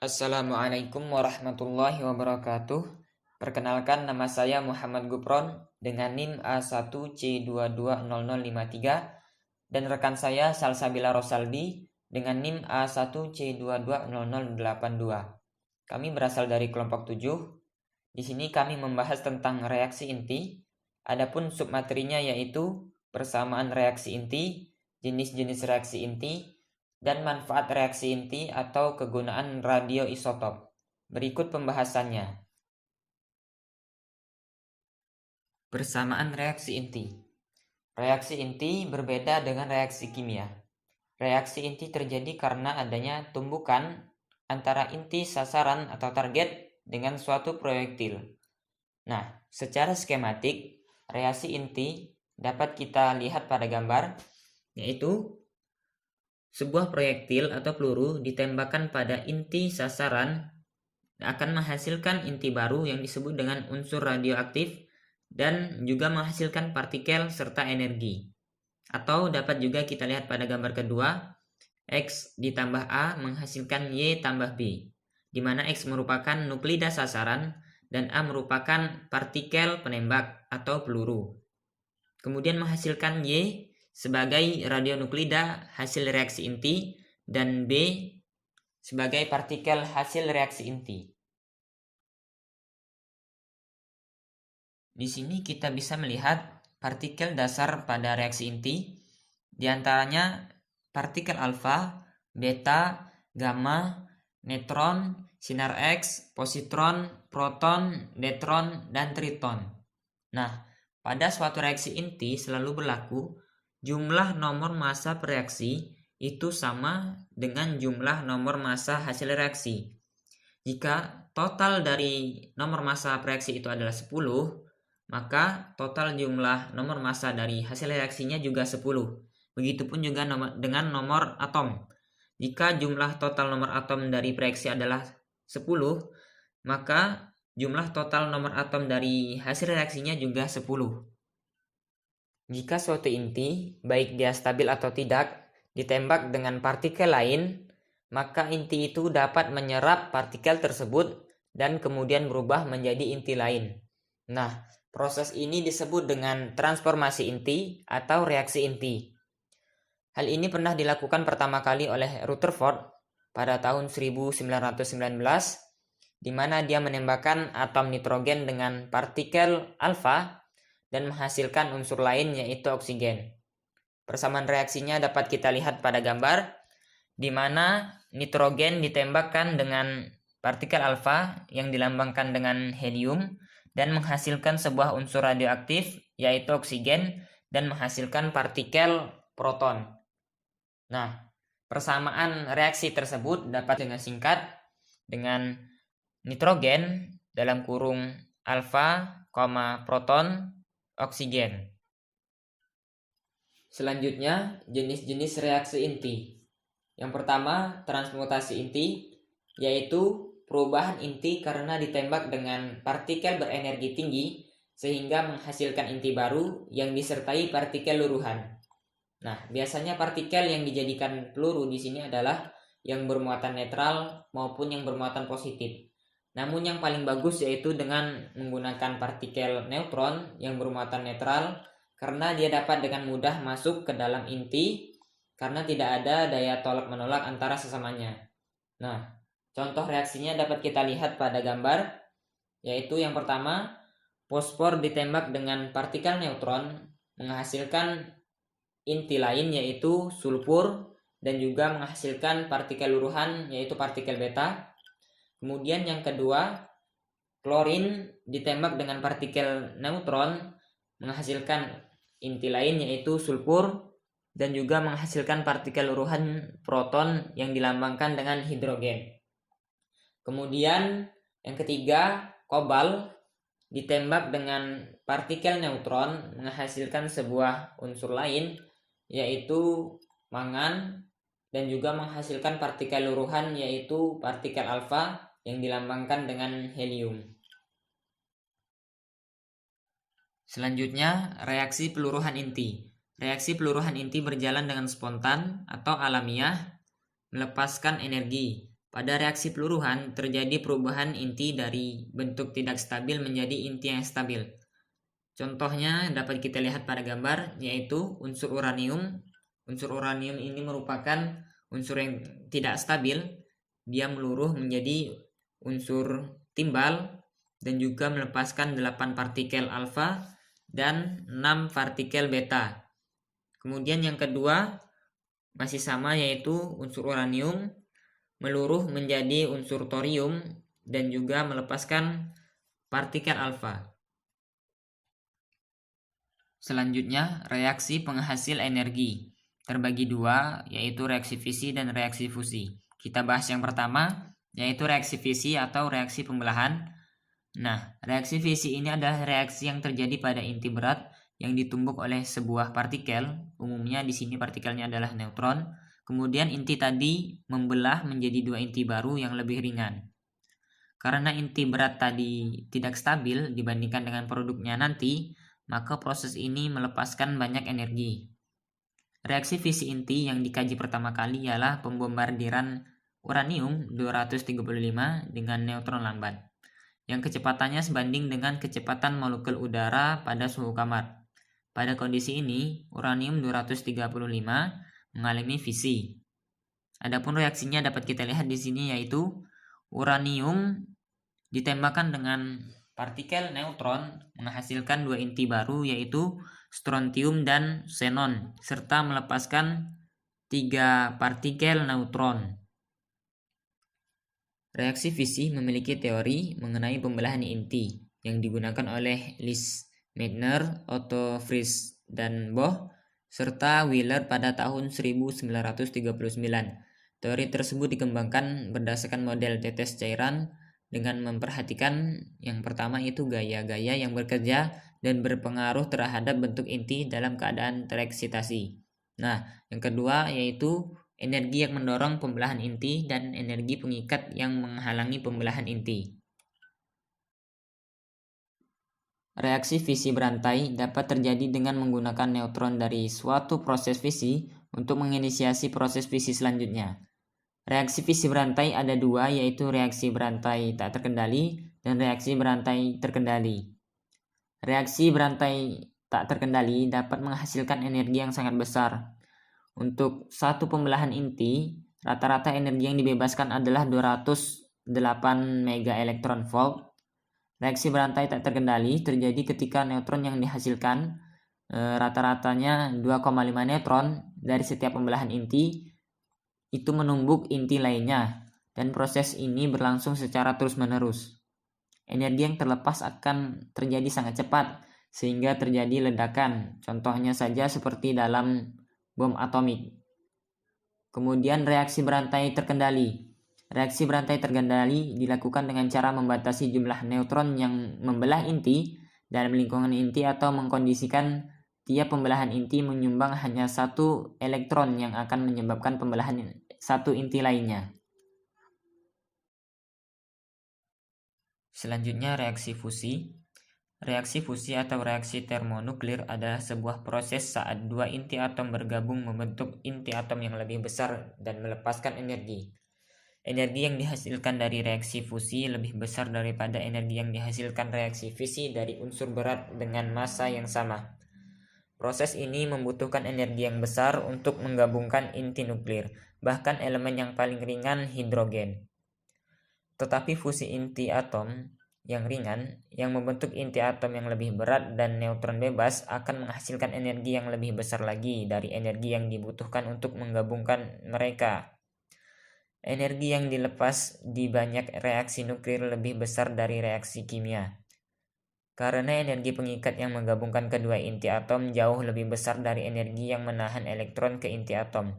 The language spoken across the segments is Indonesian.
Assalamualaikum warahmatullahi wabarakatuh. Perkenalkan, nama saya Muhammad Gupron dengan NIM A1C220053 dan rekan saya Salsabila Rosaldi dengan NIM A1C220082. Kami berasal dari kelompok 7. Di sini kami membahas tentang reaksi inti. Adapun submaterinya yaitu persamaan reaksi inti, jenis-jenis reaksi inti, dan manfaat reaksi inti atau kegunaan radioisotop. Berikut pembahasannya. Persamaan reaksi inti. Reaksi inti berbeda dengan reaksi kimia. Reaksi inti terjadi karena adanya tumbukan antara inti sasaran atau target dengan suatu proyektil. Nah, secara skematik, reaksi inti dapat kita lihat pada gambar, yaitu sebuah proyektil atau peluru ditembakkan pada inti sasaran akan menghasilkan inti baru yang disebut dengan unsur radioaktif dan juga menghasilkan partikel serta energi. Atau dapat juga kita lihat pada gambar kedua, X ditambah A menghasilkan Y tambah B, di mana X merupakan nuklida sasaran dan A merupakan partikel penembak atau peluru. Kemudian menghasilkan Y sebagai radionuklida hasil reaksi inti dan B sebagai partikel hasil reaksi inti. Di sini kita bisa melihat partikel dasar pada reaksi inti, di antaranya partikel alfa, beta, gamma, neutron, sinar X, positron, proton, deuteron, dan triton. Nah, pada suatu reaksi inti selalu berlaku jumlah nomor massa per reaksi itu sama dengan jumlah nomor massa hasil reaksi. Jika total dari nomor massa per reaksi itu adalah 10, maka total jumlah nomor massa dari hasil reaksinya juga 10. Begitupun juga dengan nomor atom. Jika jumlah total nomor atom dari reaksi adalah 10, maka jumlah total nomor atom dari hasil reaksinya juga 10. Jika suatu inti, baik dia stabil atau tidak, ditembak dengan partikel lain, maka inti itu dapat menyerap partikel tersebut dan kemudian berubah menjadi inti lain. Nah, proses ini disebut dengan transformasi inti atau reaksi inti. Hal ini pernah dilakukan pertama kali oleh Rutherford pada tahun 1919, di mana dia menembakkan atom nitrogen dengan partikel alfa dan menghasilkan unsur lain yaitu oksigen. Persamaan reaksinya dapat kita lihat pada gambar, di mana nitrogen ditembakkan dengan partikel alfa yang dilambangkan dengan helium dan menghasilkan sebuah unsur radioaktif yaitu oksigen dan menghasilkan partikel proton. Nah, persamaan reaksi tersebut dapat dengan singkat dengan nitrogen dalam kurung alfa, proton, oksigen. Selanjutnya, jenis-jenis reaksi inti. Yang pertama, transmutasi inti, yaitu perubahan inti karena ditembak dengan partikel berenergi tinggi sehingga menghasilkan inti baru yang disertai partikel luruhan. Nah, biasanya partikel yang dijadikan peluru di sini adalah yang bermuatan netral maupun yang bermuatan positif. Namun yang paling bagus yaitu dengan menggunakan partikel neutron yang bermuatan netral karena dia dapat dengan mudah masuk ke dalam inti karena tidak ada daya tolak menolak antara sesamanya. Nah, contoh reaksinya dapat kita lihat pada gambar, yaitu yang pertama, fosfor ditembak dengan partikel neutron menghasilkan inti lain yaitu sulfur dan juga menghasilkan partikel luruhan yaitu partikel beta. Kemudian yang kedua, klorin ditembak dengan partikel neutron menghasilkan inti lain yaitu sulfur dan juga menghasilkan partikel luruhan proton yang dilambangkan dengan hidrogen. Kemudian yang ketiga, kobalt ditembak dengan partikel neutron menghasilkan sebuah unsur lain yaitu mangan dan juga menghasilkan partikel luruhan yaitu partikel alfa yang dilambangkan dengan helium. Selanjutnya, reaksi peluruhan inti. Reaksi peluruhan inti berjalan dengan spontan atau alamiah, melepaskan energi. Pada reaksi peluruhan terjadi perubahan inti dari bentuk tidak stabil menjadi inti yang stabil. Contohnya dapat kita lihat pada gambar, yaitu unsur uranium. Unsur uranium ini merupakan unsur yang tidak stabil. Dia meluruh menjadi unsur timbal dan juga melepaskan 8 partikel alfa dan 6 partikel beta. Kemudian yang kedua masih sama, yaitu unsur uranium meluruh menjadi unsur thorium dan juga melepaskan partikel alfa. Selanjutnya, reaksi penghasil energi terbagi dua, yaitu reaksi fisi dan reaksi fusi. Kita bahas yang pertama, yaitu reaksi fisi atau reaksi pembelahan. Nah, reaksi fisi ini adalah reaksi yang terjadi pada inti berat yang ditumbuk oleh sebuah partikel. Umumnya di sini partikelnya adalah neutron. Kemudian inti tadi membelah menjadi dua inti baru yang lebih ringan. Karena inti berat tadi tidak stabil dibandingkan dengan produknya nanti, maka proses ini melepaskan banyak energi. Reaksi fisi inti yang dikaji pertama kali ialah pembombardiran uranium 235 dengan neutron lambat, yang kecepatannya sebanding dengan kecepatan molekul udara pada suhu kamar. Pada kondisi ini, uranium 235 mengalami fisi. Adapun reaksinya dapat kita lihat di sini, yaitu uranium ditembakkan dengan partikel neutron menghasilkan dua inti baru, yaitu strontium dan xenon, serta melepaskan 3 partikel neutron. Reaksi fisi memiliki teori mengenai pembelahan inti yang digunakan oleh Lise Meitner, Otto Frisch dan Bohr serta Wheeler pada tahun 1939. Teori tersebut dikembangkan berdasarkan model tetes cairan dengan memperhatikan yang pertama itu gaya-gaya yang bekerja dan berpengaruh terhadap bentuk inti dalam keadaan tereksitasi. Nah, yang kedua yaitu energi yang mendorong pembelahan inti dan energi pengikat yang menghalangi pembelahan inti. Reaksi fisi berantai dapat terjadi dengan menggunakan neutron dari suatu proses fisi untuk menginisiasi proses fisi selanjutnya. Reaksi fisi berantai ada dua, yaitu reaksi berantai tak terkendali dan reaksi berantai terkendali. Reaksi berantai tak terkendali dapat menghasilkan energi yang sangat besar. Untuk satu pembelahan inti, rata-rata energi yang dibebaskan adalah 208 MeV. Reaksi berantai tak terkendali terjadi ketika neutron yang dihasilkan rata-ratanya 2,5 neutron dari setiap pembelahan inti itu menumbuk inti lainnya, dan proses ini berlangsung secara terus-menerus. Energi yang terlepas akan terjadi sangat cepat sehingga terjadi ledakan, contohnya saja seperti dalam bom atomik. Kemudian reaksi berantai terkendali. Reaksi berantai terkendali dilakukan dengan cara membatasi jumlah neutron yang membelah inti dalam lingkungan inti atau mengkondisikan tiap pembelahan inti menyumbang hanya satu elektron yang akan menyebabkan pembelahan satu inti lainnya. Selanjutnya reaksi fusi. Reaksi fusi atau reaksi termonuklir adalah sebuah proses saat dua inti atom bergabung membentuk inti atom yang lebih besar dan melepaskan energi. Energi yang dihasilkan dari reaksi fusi lebih besar daripada energi yang dihasilkan reaksi fisi dari unsur berat dengan massa yang sama. Proses ini membutuhkan energi yang besar untuk menggabungkan inti nuklir, bahkan elemen yang paling ringan hidrogen. Tetapi fusi inti atom yang ringan yang membentuk inti atom yang lebih berat dan neutron bebas akan menghasilkan energi yang lebih besar lagi dari energi yang dibutuhkan untuk menggabungkan mereka. Energi yang dilepas di banyak reaksi nuklir lebih besar dari reaksi kimia. Karena energi pengikat yang menggabungkan kedua inti atom jauh lebih besar dari energi yang menahan elektron ke inti atom.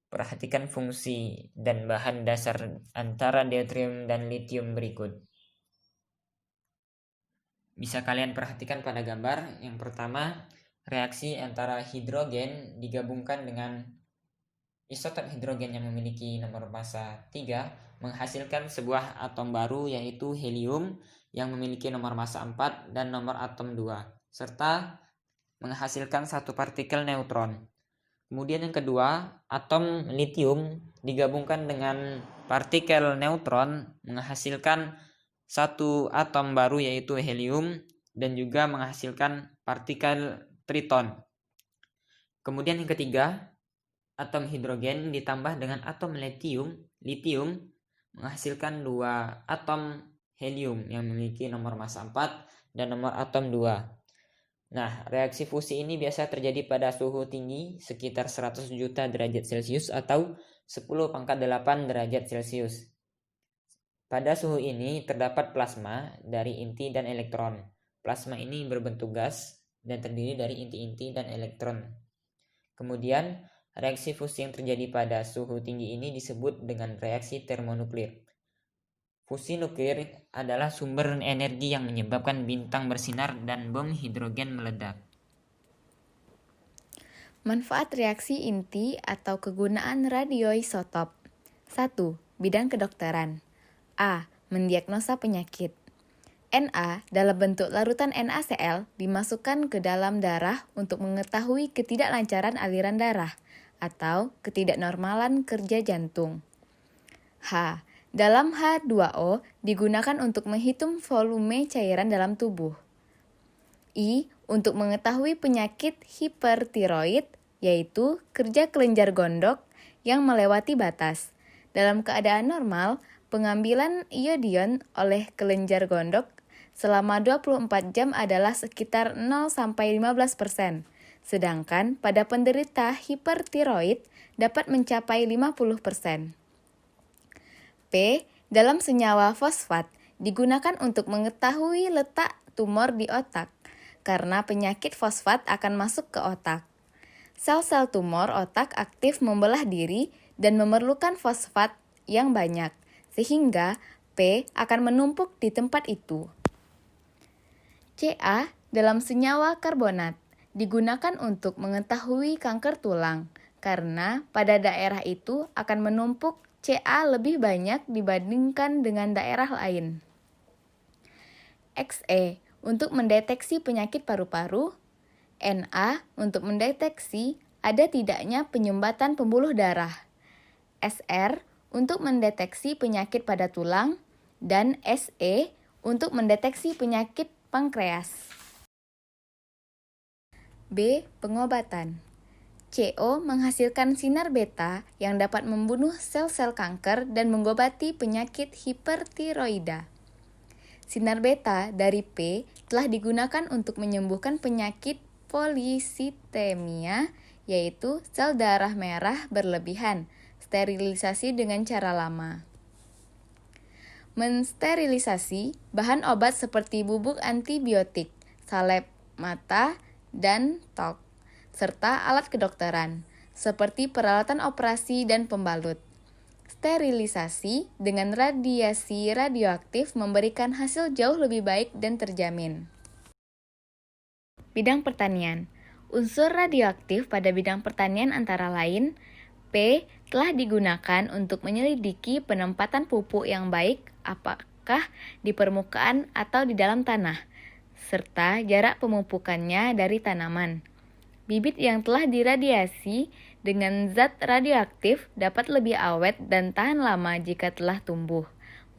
Perhatikan fungsi dan bahan dasar antara deuterium dan lithium berikut. Bisa kalian perhatikan pada gambar. Yang pertama, reaksi antara hidrogen digabungkan dengan isotop hidrogen yang memiliki nomor massa 3 menghasilkan sebuah atom baru, yaitu helium yang memiliki nomor massa 4 dan nomor atom 2, serta menghasilkan satu partikel neutron. Kemudian yang kedua, atom lithium digabungkan dengan partikel neutron menghasilkan satu atom baru yaitu helium dan juga menghasilkan partikel triton. Kemudian yang ketiga, atom hidrogen ditambah dengan atom litium menghasilkan dua atom helium yang memiliki nomor massa 4 dan nomor atom 2. Nah, reaksi fusi ini biasa terjadi pada suhu tinggi sekitar 100 juta derajat Celcius atau 10⁸ derajat Celcius. Pada suhu ini terdapat plasma dari inti dan elektron. Plasma ini berbentuk gas dan terdiri dari inti-inti dan elektron. Kemudian, reaksi fusi yang terjadi pada suhu tinggi ini disebut dengan reaksi termonuklir. Fusi nuklir adalah sumber energi yang menyebabkan bintang bersinar dan bom hidrogen meledak. Manfaat reaksi inti atau kegunaan radioisotop. 1. Bidang kedokteran. A. Mendiagnosa penyakit. Na dalam bentuk larutan NaCl dimasukkan ke dalam darah untuk mengetahui ketidaklancaran aliran darah atau ketidaknormalan kerja jantung. H. Dalam H2O digunakan untuk menghitung volume cairan dalam tubuh. I. Untuk mengetahui penyakit hipertiroid, yaitu kerja kelenjar gondok yang melewati batas. Dalam keadaan normal, pengambilan iodion oleh kelenjar gondok selama 24 jam adalah sekitar 0-15%, sedangkan pada penderita hipertiroid dapat mencapai 50%. P. Dalam senyawa fosfat digunakan untuk mengetahui letak tumor di otak, karena penyakit fosfat akan masuk ke otak. Sel-sel tumor otak aktif membelah diri dan memerlukan fosfat yang banyak, sehingga P akan menumpuk di tempat itu. Ca dalam senyawa karbonat digunakan untuk mengetahui kanker tulang, karena pada daerah itu akan menumpuk Ca lebih banyak dibandingkan dengan daerah lain. Xe untuk mendeteksi penyakit paru-paru. Na untuk mendeteksi ada tidaknya penyumbatan pembuluh darah. Sr untuk mendeteksi penyakit pada tulang. Dan Se untuk mendeteksi penyakit pankreas. B. Pengobatan. CO menghasilkan sinar beta yang dapat membunuh sel-sel kanker dan mengobati penyakit hipertiroida. Sinar beta dari P telah digunakan untuk menyembuhkan penyakit polisitemia, yaitu sel darah merah berlebihan, sterilisasi dengan cara lama. Mensterilisasi bahan obat seperti bubuk antibiotik, salep mata, dan talk, serta alat kedokteran, seperti peralatan operasi dan pembalut. Sterilisasi dengan radiasi radioaktif memberikan hasil jauh lebih baik dan terjamin. Bidang pertanian. Unsur radioaktif pada bidang pertanian antara lain, P telah digunakan untuk menyelidiki penempatan pupuk yang baik, apakah di permukaan atau di dalam tanah, serta jarak pemupukannya dari tanaman. Bibit yang telah diradiasi dengan zat radioaktif dapat lebih awet dan tahan lama jika telah tumbuh.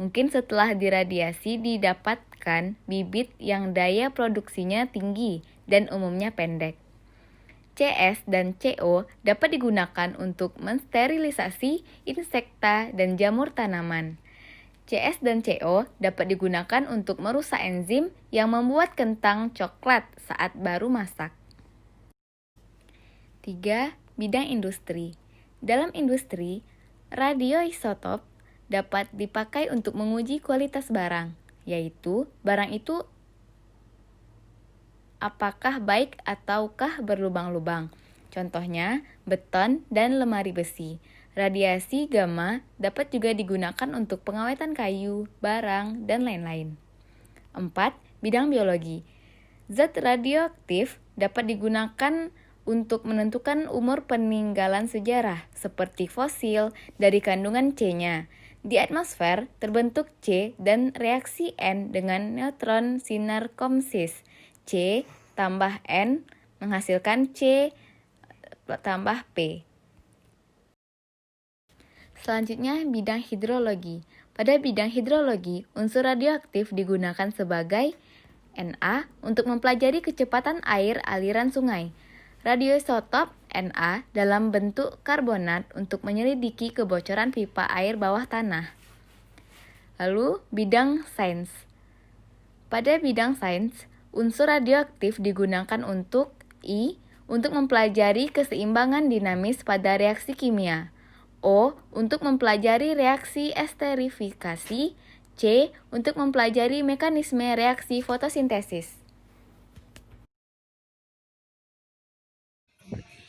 Mungkin setelah diradiasi didapatkan bibit yang daya produksinya tinggi dan umumnya pendek. Cs dan Co dapat digunakan untuk mensterilisasi insekta dan jamur tanaman. Cs dan Co dapat digunakan untuk merusak enzim yang membuat kentang coklat saat baru masak. 3. Bidang industri. Dalam industri, radioisotop dapat dipakai untuk menguji kualitas barang, yaitu barang itu apakah baik ataukah berlubang-lubang. Contohnya, beton dan lemari besi. Radiasi gamma dapat juga digunakan untuk pengawetan kayu, barang, dan lain-lain. 4. Bidang biologi. Zat radioaktif dapat digunakan untuk menentukan umur peninggalan sejarah, seperti fosil dari kandungan C-nya. Di atmosfer terbentuk C dan reaksi N dengan neutron sinar komsis. C tambah N menghasilkan C tambah P. Selanjutnya, bidang hidrologi. Pada bidang hidrologi, unsur radioaktif digunakan sebagai Na untuk mempelajari kecepatan air aliran sungai. Radioisotop Na dalam bentuk karbonat untuk menyelidiki kebocoran pipa air bawah tanah. Lalu, bidang sains. Pada bidang sains, unsur radioaktif digunakan untuk I. Untuk mempelajari keseimbangan dinamis pada reaksi kimia. O. Untuk mempelajari reaksi esterifikasi. C. Untuk mempelajari mekanisme reaksi fotosintesis.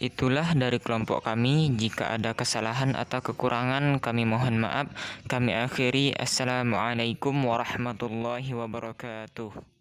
Itulah dari kelompok kami. Jika ada kesalahan atau kekurangan, kami mohon maaf. Kami akhiri. Assalamualaikum warahmatullahi wabarakatuh.